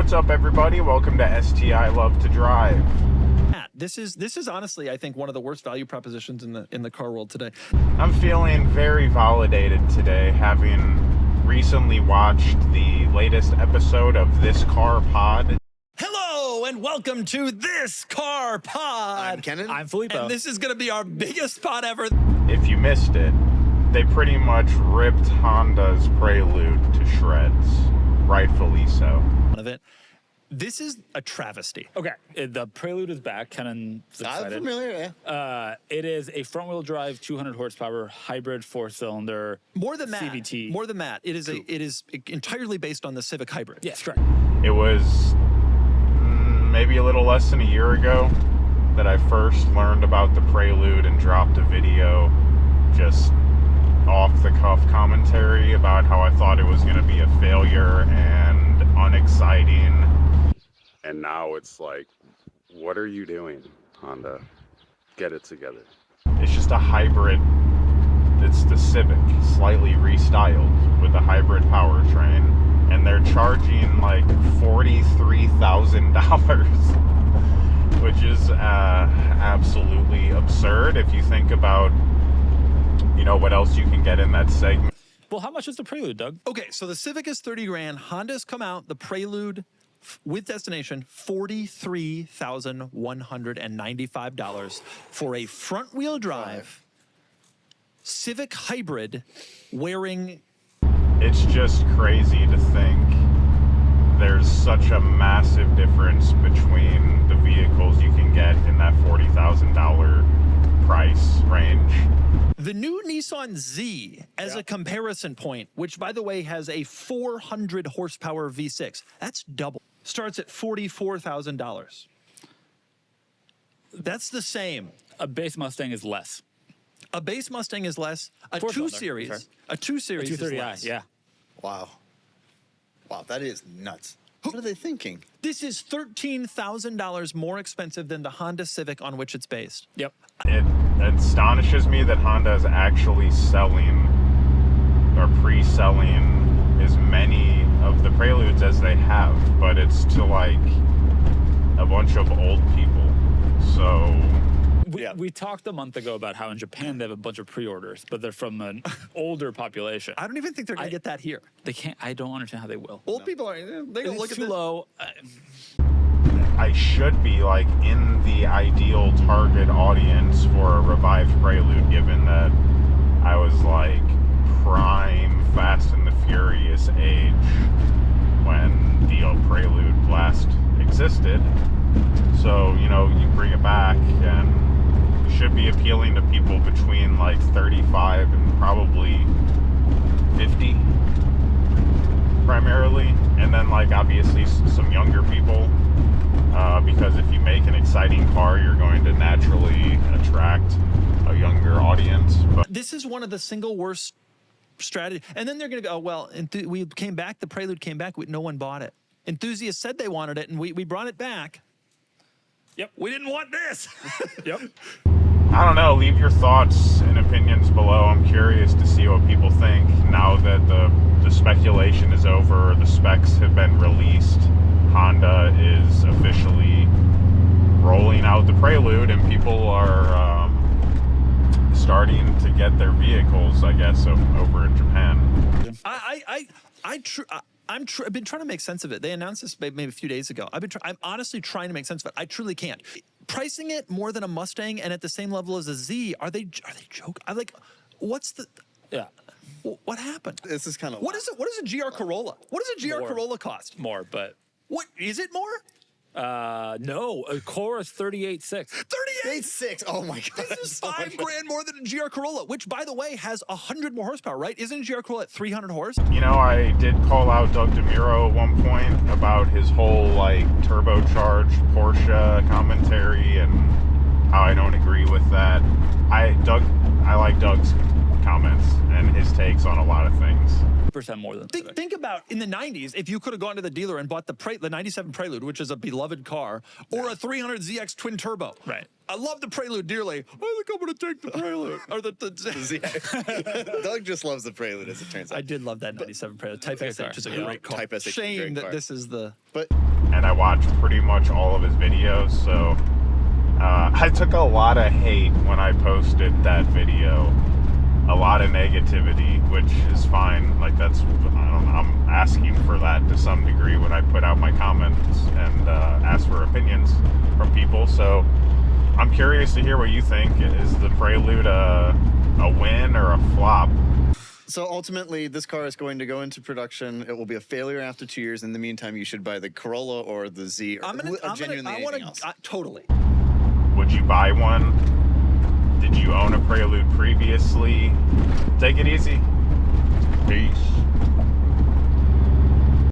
What's up, everybody? Welcome to STI Love to Drive. This is honestly, I think, one of the worst value propositions in the car world today. I'm feeling very validated today, having recently watched the latest episode of This Car Pod. Hello and welcome to This Car Pod. I'm Kennan. I'm Filipo. And this is going to be our biggest pod ever. If you missed it, they pretty much ripped Honda's Prelude to shreds, rightfully so. Of it. This is a travesty. Okay, the Prelude is back. Kennan's excited. I'm familiar, yeah. It is a front-wheel drive, 200 horsepower, hybrid four-cylinder. More than that. CVT. More than that. It is entirely based on the Civic Hybrid. Yes, correct. It was maybe a little less than a year ago that I first learned about the Prelude and dropped a video just off-the-cuff commentary about how I thought it was going to be a failure and unexciting. And now it's like, what are you doing, Honda? Get it together. It's just a hybrid. It's the Civic, slightly restyled with a hybrid powertrain. And they're charging like $43,000, which is absolutely absurd if you think about, you know, what else you can get in that segment. Well, how much is the Prelude, Doug? Okay, so the Civic is 30 grand. Honda's come out, the Prelude with destination, $43,195 for a front-wheel drive Civic Hybrid wearing... It's just crazy to think there's such a massive difference between the vehicles you can get in that $40,000 price range. The new Nissan Z as a comparison point, which, by the way, has a 400 horsepower V6. That's double. Starts at $44,000. That's the same. A base Mustang is less. A base Mustang is less. A Four-cylinder, 2 Series. sorry. A 2 Series is 230i, less. yeah. Wow. Wow, that is nuts. What are they thinking? This is $13,000 more expensive than the Honda Civic on which it's based. Yep. It astonishes me that Honda is actually selling or pre-selling as many of the Preludes as they have, but it's to like a bunch of old people. So We talked a month ago about how in Japan they have a bunch of pre-orders, but they're from an older population. I don't even think they're going to get that here. They can't. I don't understand how they will. Old people are, they It's look at too this. low. I should be like in the ideal target audience for a revived Prelude, given that I was like prime Fast and the Furious age when the old Prelude last existed. So, you know, you bring it back and it should be appealing to people between like 35 and probably 50 primarily, and then like obviously some younger people, because if you make an exciting car, you're going to naturally attract a younger audience. But This is one of the single worst strategies. And then they're going to go, oh, well, we came back, the Prelude came back, no one bought it. Enthusiasts said they wanted it, and we brought it back. Yep. We didn't want this. Yep. I don't know, leave your thoughts and opinions below. I'm curious to see what people think now that the speculation is over, the specs have been released, Honda is officially rolling out the Prelude, and people are starting to get their vehicles, I guess, over in Japan. I've been trying to make sense of it. They announced this maybe a few days ago. I'm honestly trying to make sense of it. I truly can't. Pricing it more than a Mustang and at the same level as a Z, are they joking? I'm like, what's the... Yeah. What happened? This is kind of... What is it? What is a GR Corolla? What does a GR More. Corolla cost? More, but What is it more? no. A Corolla is 38.6. 38. 8.6. Oh my God. This is $5 grand more than a GR Corolla, which, by the way, has 100 more horsepower, right? Isn't a GR Corolla at 300 horse? You know, I did call out Doug DeMuro at one point about his whole like turbocharged Porsche commentary and how I don't agree with that. I like Doug's comments and his takes on a lot of things. 100% more than Civic. Think about in the 90s, if you could have gone to the dealer and bought the 97 Prelude, which is a beloved car, or a 300ZX twin turbo. Right. I love the Prelude dearly. I think I'm going to take the Prelude. Or the Doug just loves the Prelude, as it turns out. I did love that 97 Prelude. Type It's a good SH is a car. great car. Type SH is a Shame great that car. this is the... But And I watched pretty much all of his videos, so I took a lot of hate when I posted that video. A lot of negativity, which is fine. Like, that's, I don't know, I'm asking for that to some degree when I put out my comments and ask for opinions from people. So I'm curious to hear what you think. Is the Prelude a win or a flop? So ultimately, this car is going to go into production. It will be a failure after 2 years. In the meantime, you should buy the Corolla or the Z, or genuinely anything else. Totally. Would you buy one? Did you own a Prelude previously? Take it easy. Peace.